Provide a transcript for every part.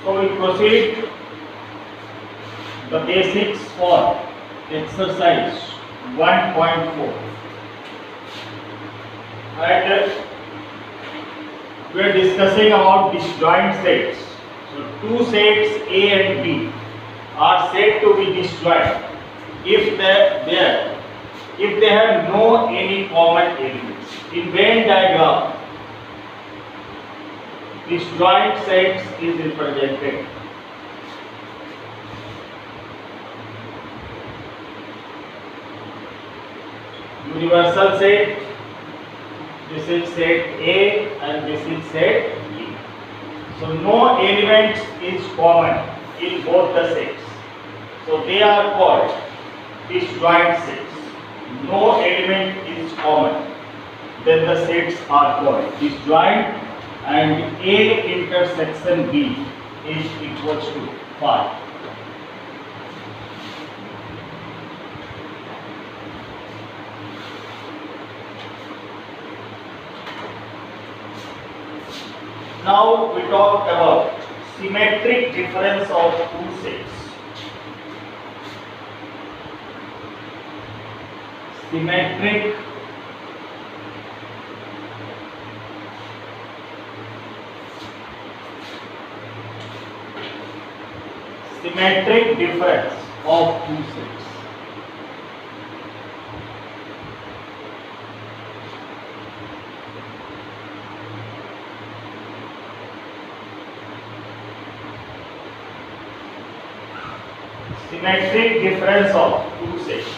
So we proceed the basics for exercise 1.4, and we are discussing about disjoint sets. So two sets A and B are said to be disjoint if they have no any common elements. In Venn diagram, disjoint sets is represented. Universal set, this is set A and this is set B. So no element is common in both the sets. So they are called disjoint sets. No element is common, then the sets are called disjoint, and A intersection B is equals to 5. Now we talk about symmetric difference of two sets. Symmetric difference of two sets. Symmetric difference of two sets.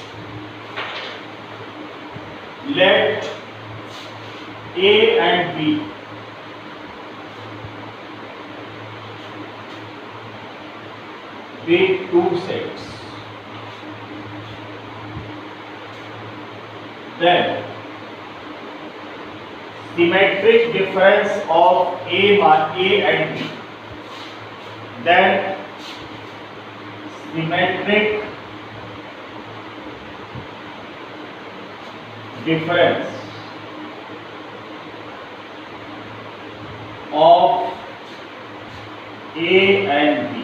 Let A and B be two sets. Then symmetric difference of A and B. Then symmetric difference of A and B.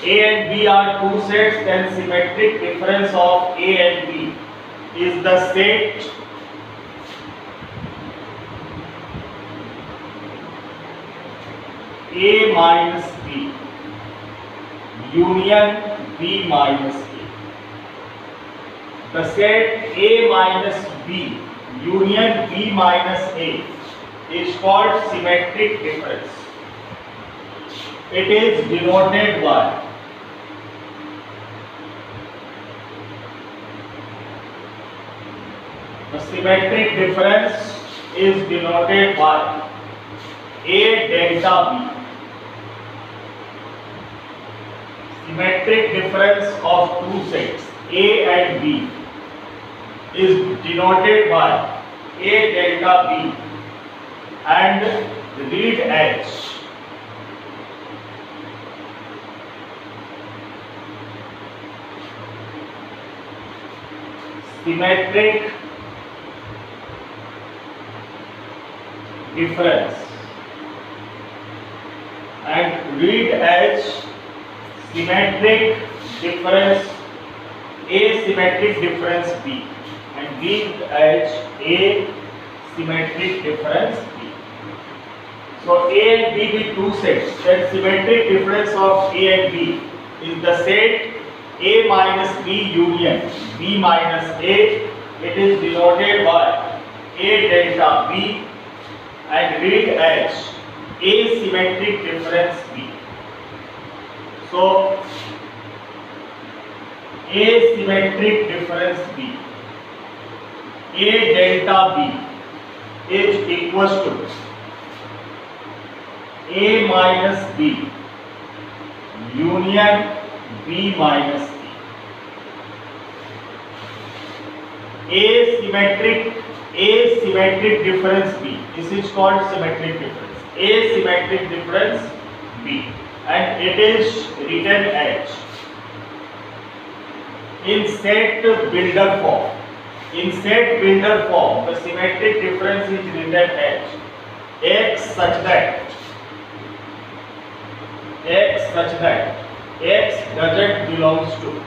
A and B are two sets, then symmetric difference of A and B is the set A minus B union B minus A. The set A minus B union B minus A is called symmetric difference. It is denoted by the symmetric difference is denoted by A delta B. Symmetric difference of two sets A and B is denoted by A delta B and read as symmetric difference and read as symmetric difference asymmetric difference B and read as asymmetric difference B. So A and B be two sets, then symmetric difference of A and B is the set A minus B union B minus A. It is denoted by A delta B and read as asymmetric difference B. So asymmetric difference B, A delta B is equals to A minus B union B minus A. Asymmetric difference B. This is called symmetric difference. Asymmetric difference B, and it is written as in set builder form. In set builder form, the symmetric difference is written as x such that X such that X doesn't belongs to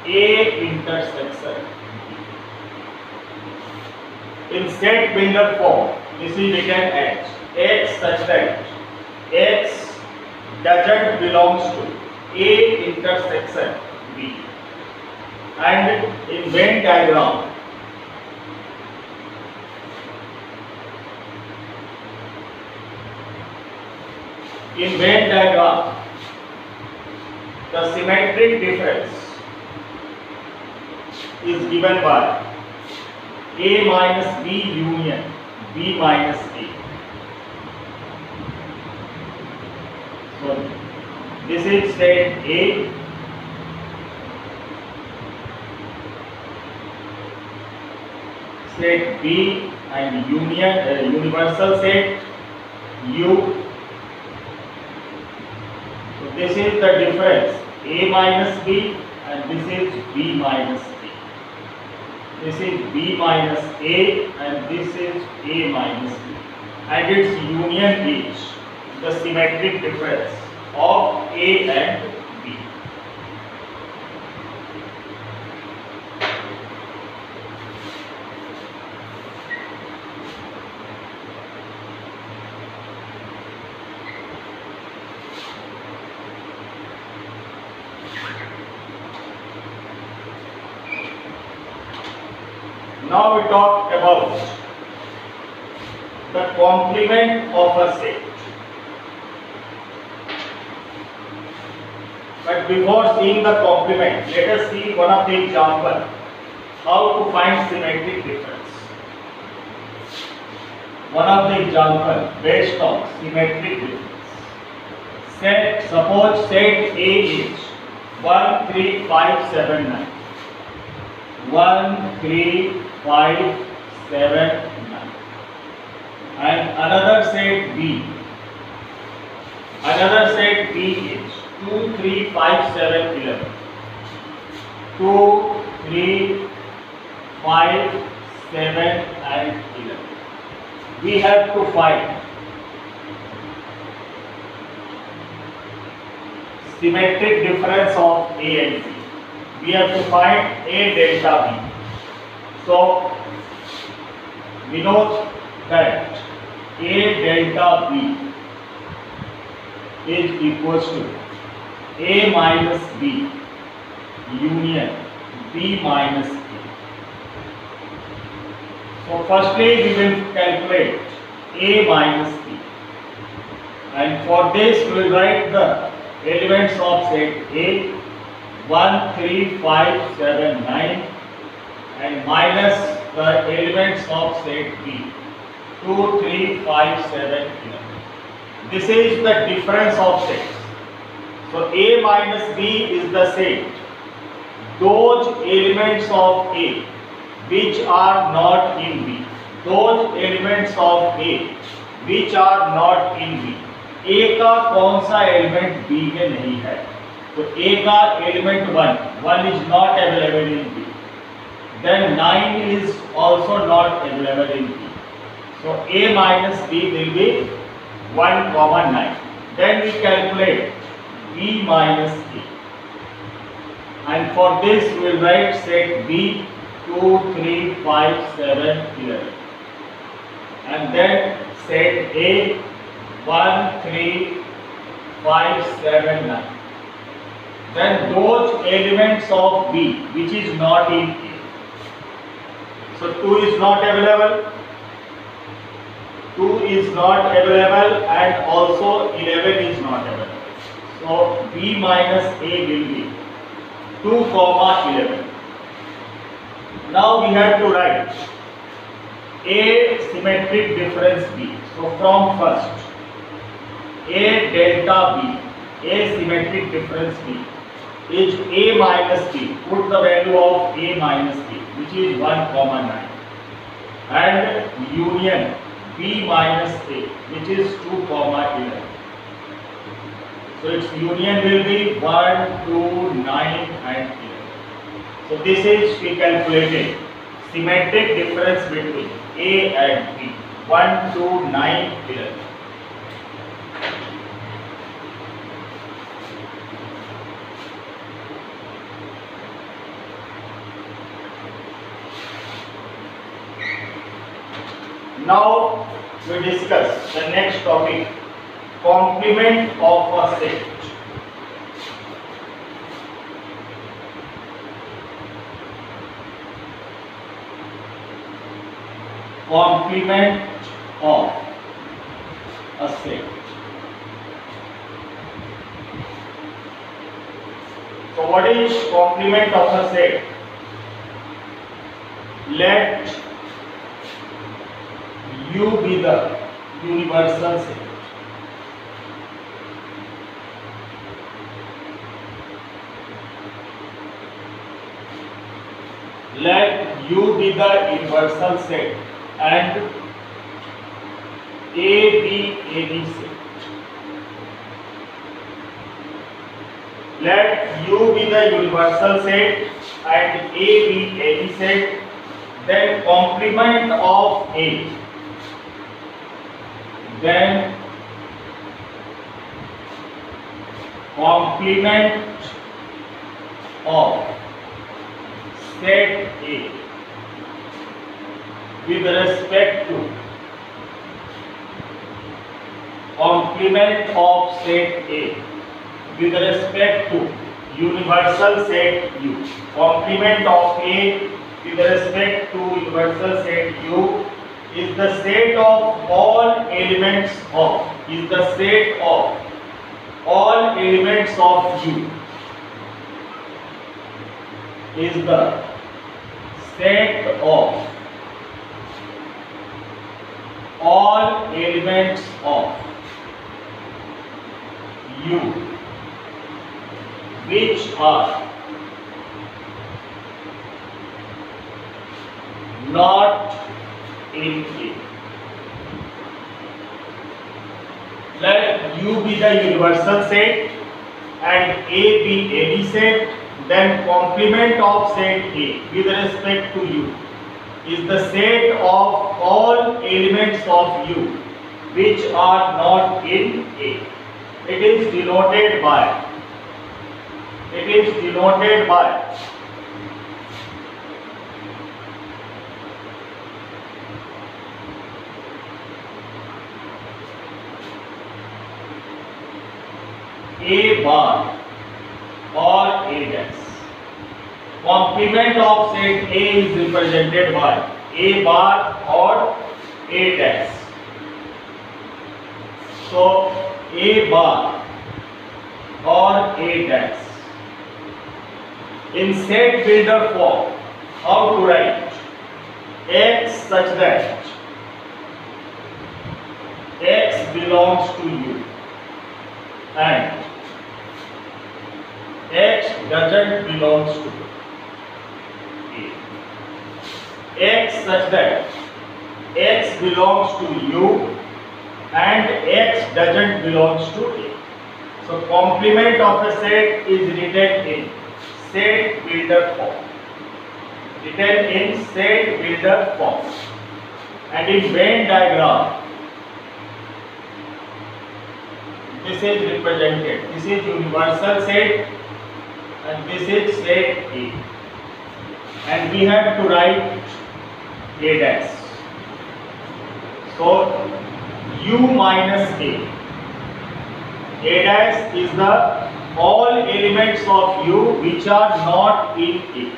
A intersection. In set builder form, this is written as X such that X doesn't belongs to A intersection B. And in Venn diagram, the symmetric difference is given by A minus B union B minus A. So this is set A. Set B and union universal set U. So this is the difference A minus B and this is B minus A. This is B minus A and this is A minus B. And its union is the symmetric difference of A and B. Now we talk about the complement of a set. But before seeing the complement, let us see one of the example how to find symmetric difference. One of the example based on symmetric difference. Suppose set A is 1, 3, 5, 7, 9. 1, 3, 5, 7, 9. And another set B. Another set B is 2, 3, 5, 7, 11. 2, 3, 5, 7 and 11. We have to find symmetric difference of A and B. We have to find A delta B. So we know that A delta B is equals to A minus B union B minus A. So firstly we will calculate A minus B, and for this we will write the elements of set A 1, 3, 5, 7, 9 and minus the elements of set B 2, 3, 5, 7, 11. This is the difference of sets. So A minus B is the set. Those elements of A which are not in B. Those elements of A which are not in B. A का कौन सा element B में नहीं है? तो A का element 1 is not available in B. Then 9 is also not available in B. So A minus B will be 1, 9. Then we calculate B minus A. And for this we will write set B 2, 3, 5, 7, 11. And then set A 1, 3, 5, 7, 9. Then those elements of B which is not in A. So 2 is not available. 2 is not available and also 11 is not available. So B minus A will be 2, 11. Now we have to write A symmetric difference B. So from first A delta B, A symmetric difference B is A minus B. Put the value of A minus B which is 1, 9 and union B minus A which is 2, 11. So its union will be 1, 2, 9 and 11. So this is we calculated symmetric difference between A and B 1, 2, 9, 11. Now we discuss the next topic, complement of a set. Complement of a set. So what is complement of a set? Let U be the universal set. Let U be the universal set and A be any set. Let U be the universal set and A be any set. Then complement of A. Then complement of set A with respect to complement of set A with respect to universal set U. Complement of A with respect to universal set U is the set of all elements of U. Is the set of all elements of U which are not in A. Let U be the universal set and A be any set. Then complement of set A with respect to U is the set of all elements of U which are not in A. It is denoted by A bar or A dash. Complement of set A is represented by A bar or A dash. So A bar or A dash. In set builder form, how to write? X such that X belongs to U and X doesn't belongs to A. X such that X belongs to U and X doesn't belongs to A. So complement of a set is written in set builder form. And in Venn diagram, this is represented. This is universal set and this is set A. And we have to write A dash. So U minus A. A dash is the all elements of U which are not in A.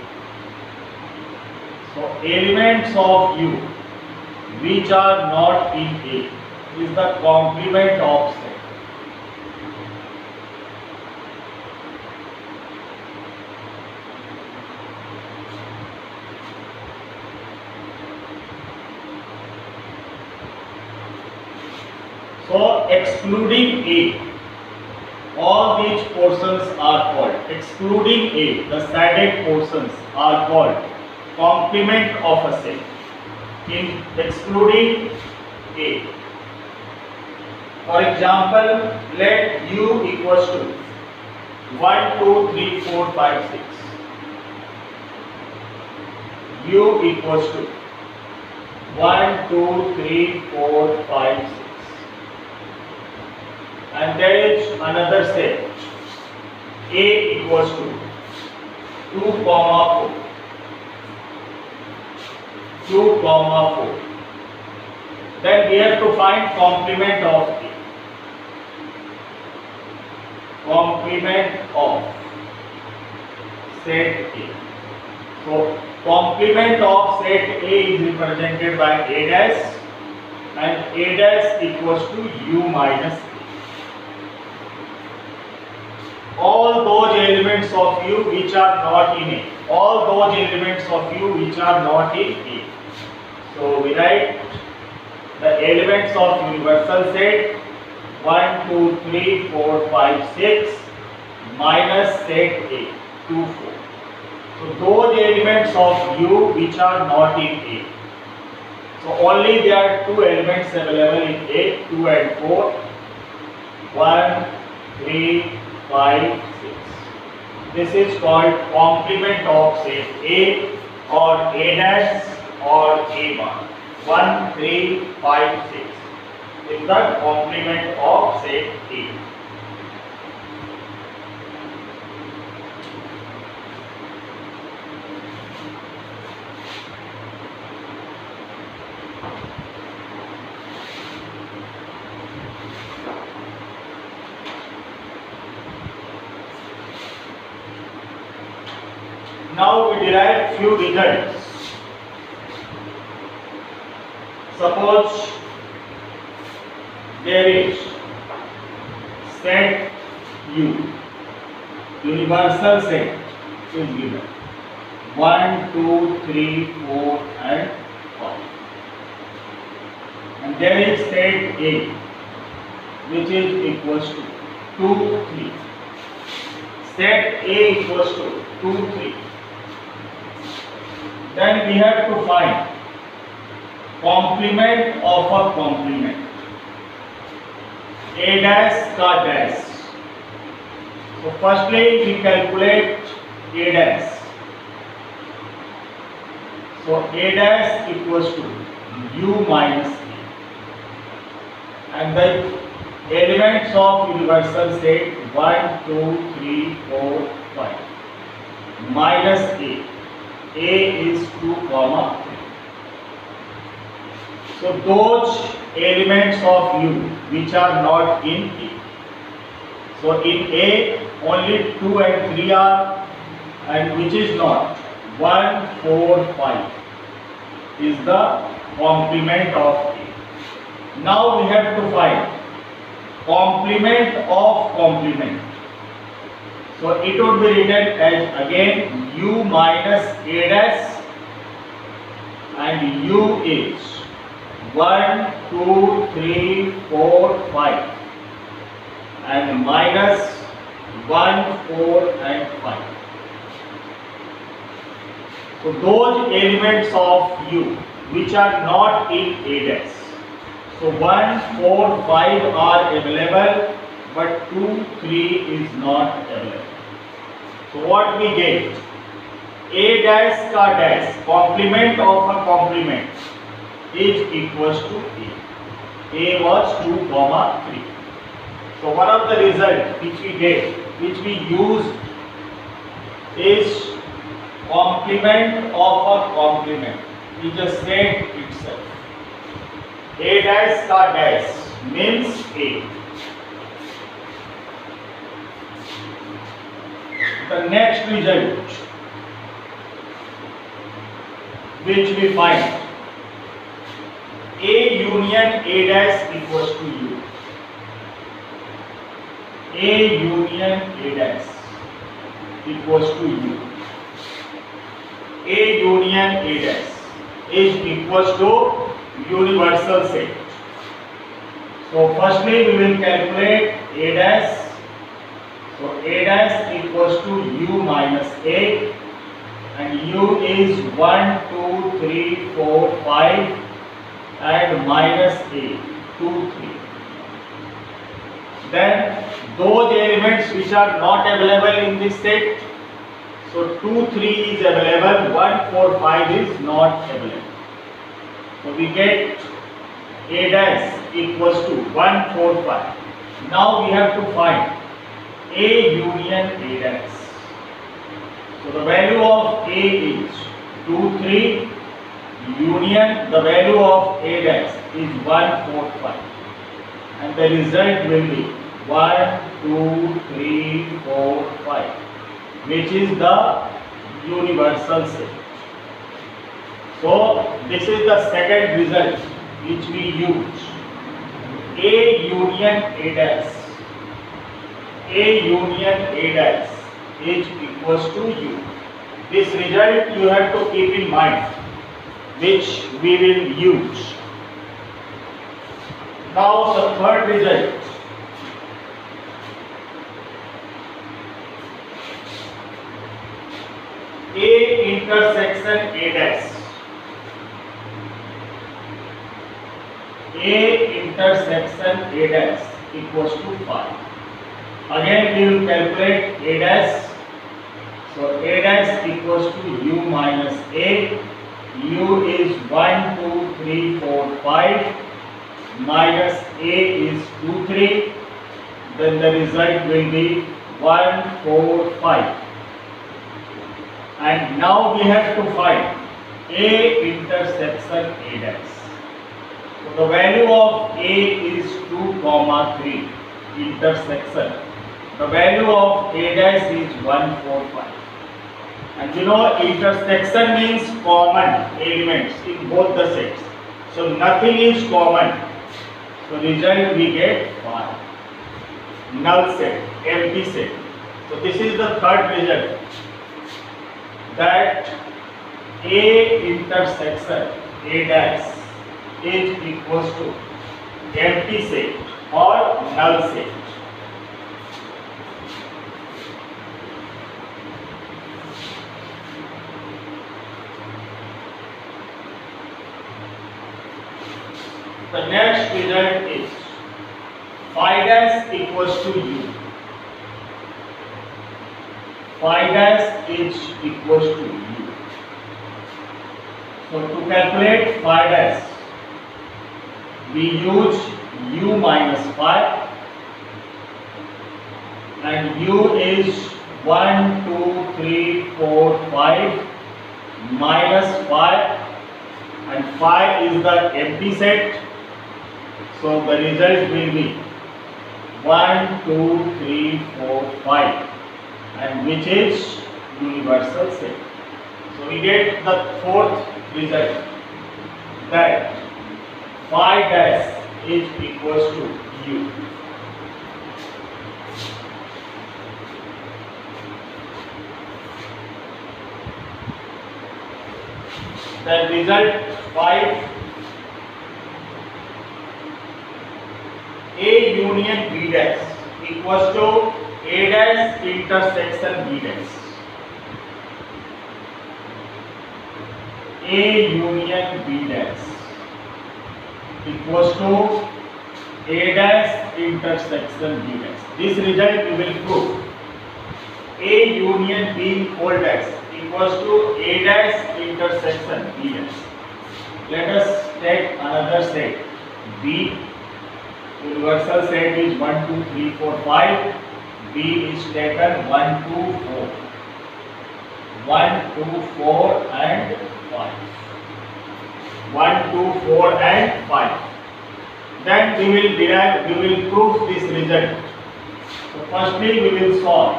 So elements of U which are not in A is the complement of set. So excluding A, all these portions are called, excluding A, the shaded portions are called complement of a set. In excluding A, for example, let U equals to 1, 2, 3, 4, 5, 6. U equals to 1, 2, 3, 4, 5, 6. And there is another set A equals to 2, 4, 2, 4. Then we have to find complement of A. Complement of set A. So complement of set A is represented by A dash, and A dash equals to U minus A. All those elements of U which are not in A. All those elements of U which are not in A. So we write the elements of universal set 1, 2, 3, 4, 5, 6 minus set A 2, 4. So those elements of U which are not in A. So only there are two elements available in A, 2 and 4. 1, 3, 5, 6. This is called complement of set A or A dash or A1. 1, 3, 5, 6 is the complement of set A. Now we derive few results. Suppose there is set U, universal set is given 1, 2, 3, 4 and 5, and there is set A which is equals to 2, 3. Set A equals to 2, 3. Then we have to find complement of a complement. A dash ka dash. So firstly we calculate A dash. So A dash equals to U minus A. And the elements of universal set 1, 2, 3, 4, 5 minus A. A is 2, 3. So those elements of U which are not in A. So in A only 2 and 3 are, and which is not 1, 4, 5 is the complement of A. Now we have to find complement of complement. So it would be written as again U minus A dash, and U is 1, 2, 3, 4, 5 and minus 1, 4 and 5. So those elements of U which are not in A dash. So 1, 4, 5 are available, but 2, 3 is not available. So what we get? A dash ka dash, complement of a complement, is equals to A. A was 2, 3. So one of the results which we get, which we use, is complement of a complement. We just said itself. A dash ka dash means A. The next result which we find, A union A dash equals to U. A union A dash equals to U. A union A dash is equals to universal set. So firstly we will calculate A dash. So A dash equals to U minus A, and U is 1, 2, 3, 4, 5 and minus A 2, 3. Then those elements which are not available in this set, so 2, 3 is available, 1, 4, 5 is not available. So we get A dash equals to 1, 4, 5. Now we have to find A union A dash. So the value of A is 2, 3, union, the value of A dash is 145, and the result will be 1, 2, 3, 4, 5, which is the universal set. So this is the second result which we use. A union A dash. A union A dash is equals to U. This result you have to keep in mind, which we will use. Now the third result. A intersection A dash. A intersection A dash equals to 5. Again we will calculate A dash. So A dash equals to U minus A. U is 1, 2, 3, 4, 5. Minus A is 2, 3. Then the result will be 1, 4, 5. And now we have to find A intersection A dash. So the value of A is 2, 3 intersection. The value of A dash is 1, 4, 5. And you know intersection means common elements in both the sets. So nothing is common. So result we get 5. Null set, empty set. So this is the third result, that A intersection A dash is equals to empty set or null set. The next result is phi dash equals to U. Phi dash is equals to U. So to calculate phi dash, we use U minus phi, and U is 1, 2, 3, 4, 5 minus phi, and phi is the empty set. So the result will be 1, 2, 3, 4, 5, and which is universal set. So we get the fourth result, that phi dash is equals to U. The result 5. A union B dash equals to A dash intersection B dash. A union B dash equals to A dash intersection B dash. This result we will prove. A union B whole dash equals to A dash intersection B dash. Let us take another set B. Universal set is 1, 2, 3, 4, 5. B is taken 1, 2, 4. 1, 2, 4 and 5. 1, 2, 4 and 5. Then we will prove this result. So firstly we will solve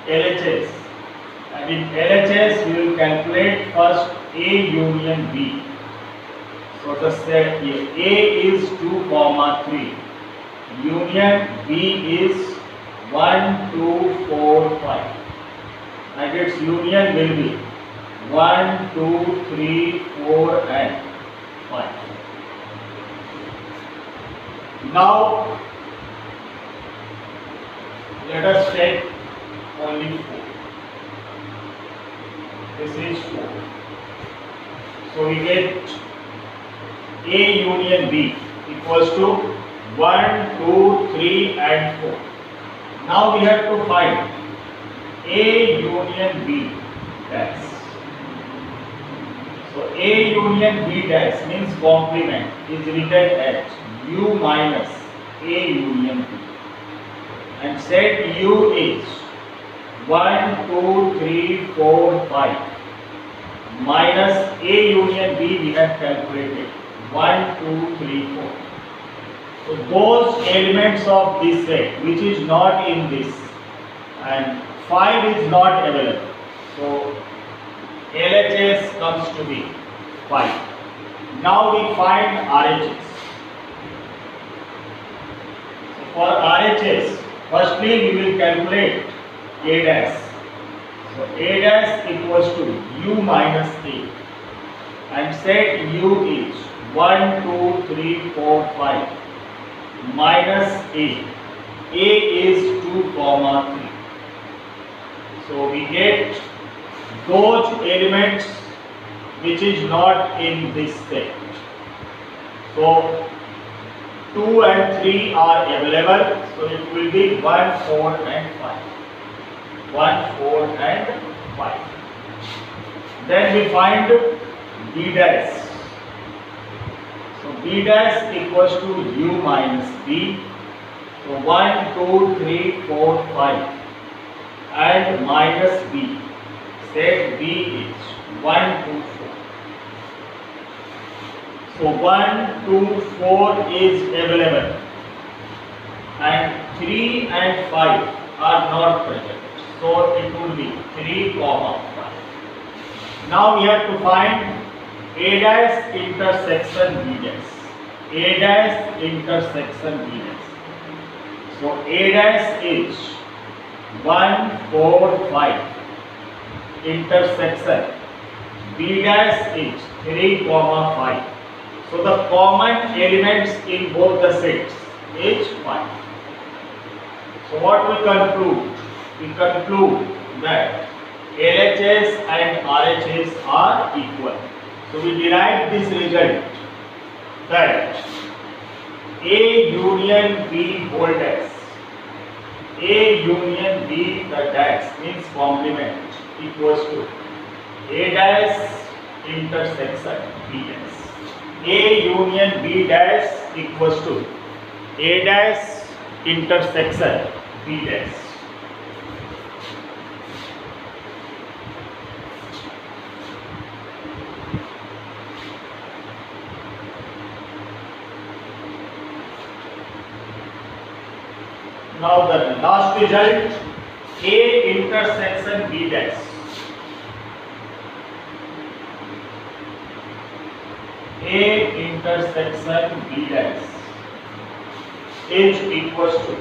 LHS. And in LHS we will calculate first A union B. So the set here A is 2, 3. Union B is 1, 2, 4, 5. And its union will be 1, 2, 3, 4 and 5. Now let us take only 4. This is 4. So we get A union B equals to 1, 2, 3 and 4. Now we have to find A union B dash. So A union B dash means complement is written as U minus A union B. And set U is 1, 2, 3, 4, 5 minus A union B we have calculated. 1, 2, 3, 4. So those elements of this set which is not in this and 5 is not available. So LHS comes to be 5. Now we find RHS. So for RHS, firstly we will calculate A dash. So A dash equals to U minus A. And set U is 1, 2, 3, 4, 5 minus A. A is 2, 3. So we get those elements which is not in this set. So 2 and 3 are available. So it will be 1, 4 and 5. 1, 4 and 5. Then we find B dash. So B dash equals to U minus B. So 1, 2, 3, 4, 5 and minus B. Set B is 1, 2, 4. So 1, 2, 4 is available and 3 and 5 are not present. So it will be 3, 5. Now we have to find A dash intersection B dash. A dash intersection B dash. So A dash is 1, 4, 5. Intersection B dash is 3, 5. So the common elements in both the sets is 5. So what we conclude? We conclude that LHS and RHS are equal. So we derive this result that A union B whole dash. A union B the dash means complement equals to A dash intersection B dash. A union B dash equals to A dash intersection B dash. Now the last result, A intersection B dash. A intersection B dash is equals to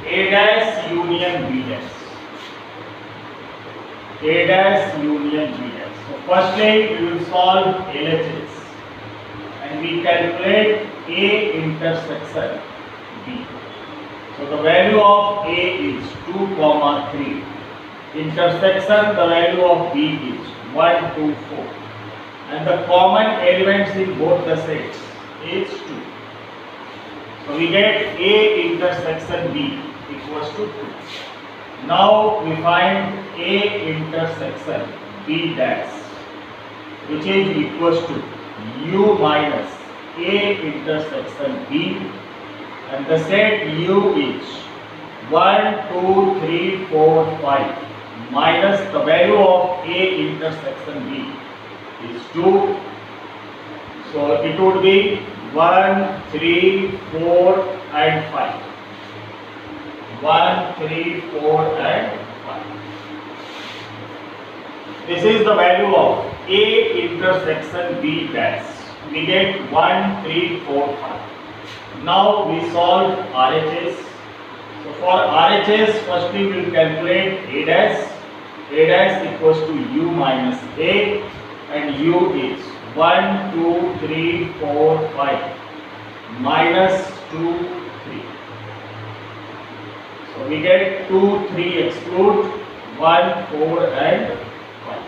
A dash union B dash. A dash union B dash. So firstly we will solve LHS and we calculate A intersection B. So the value of A is 2, 3. Intersection, the value of B is 1, 2, 4. And the common elements in both the sets is 2. So we get A intersection B equals to 2. Now we find A intersection B dash, which is equals to U minus A intersection B. And the set U is 1, 2, 3, 4, 5 minus the value of A intersection B is 2. So it would be 1, 3, 4 and 5. 1, 3, 4 and 5. This is the value of A intersection B dash. We get 1, 3, 4, 5. Now we solve RHS. So for RHS, firstly we will calculate A dash. A dash equals to U minus A, and U is 1, 2, 3, 4, 5 minus 2, 3. So we get 2, 3 exclude 1, 4 and 5.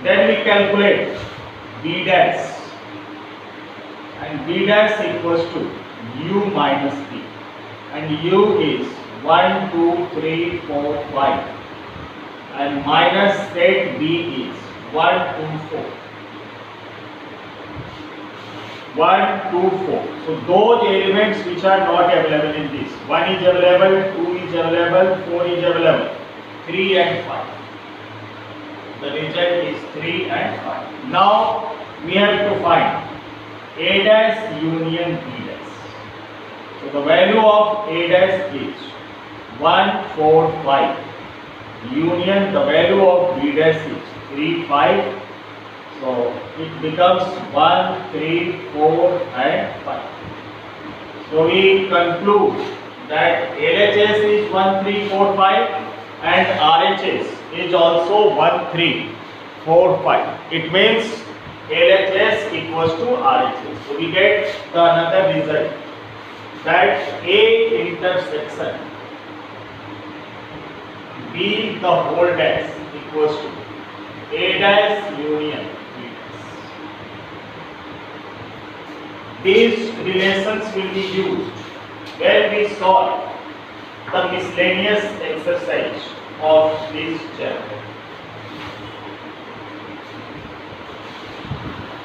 Then we calculate B dash. And B dash equals to U minus B. And U is 1, 2, 3, 4, 5. And minus set B is 1, 2, 4. 1, 2, 4. So those elements which are not available in this. 1 is available, 2 is available, 4 is available, 3 and 5. The result is 3 and 5. Now we have to find A dash union B dash. So the value of A dash is 1, 4, 5. Union, the value of B dash is 3, 5. So it becomes 1, 3, 4 and 5. So we conclude that LHS is 1, 3, 4, 5 and RHS is also 1, 3, 4, 5. It means LHS equals to RHS. So we get the another result that A intersection B the whole dash equals to A dash union B dash. These relations will be used when we solve the miscellaneous exercise of this chapter.